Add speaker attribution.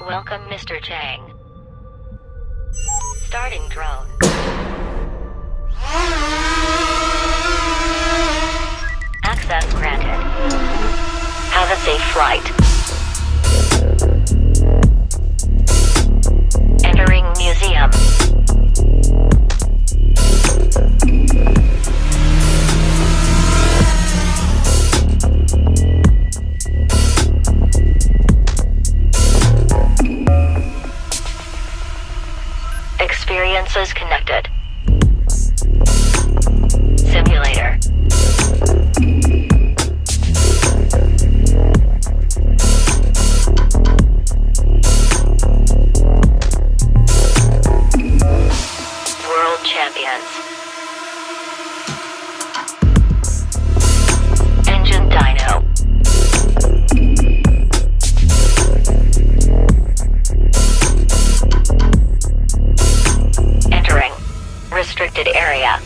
Speaker 1: Welcome, Mr. Chang. Starting drone. Access granted. Have a safe flight. Entering museum. Experiences connected. Simulator. World champions. Engine dyno. Entering restricted area.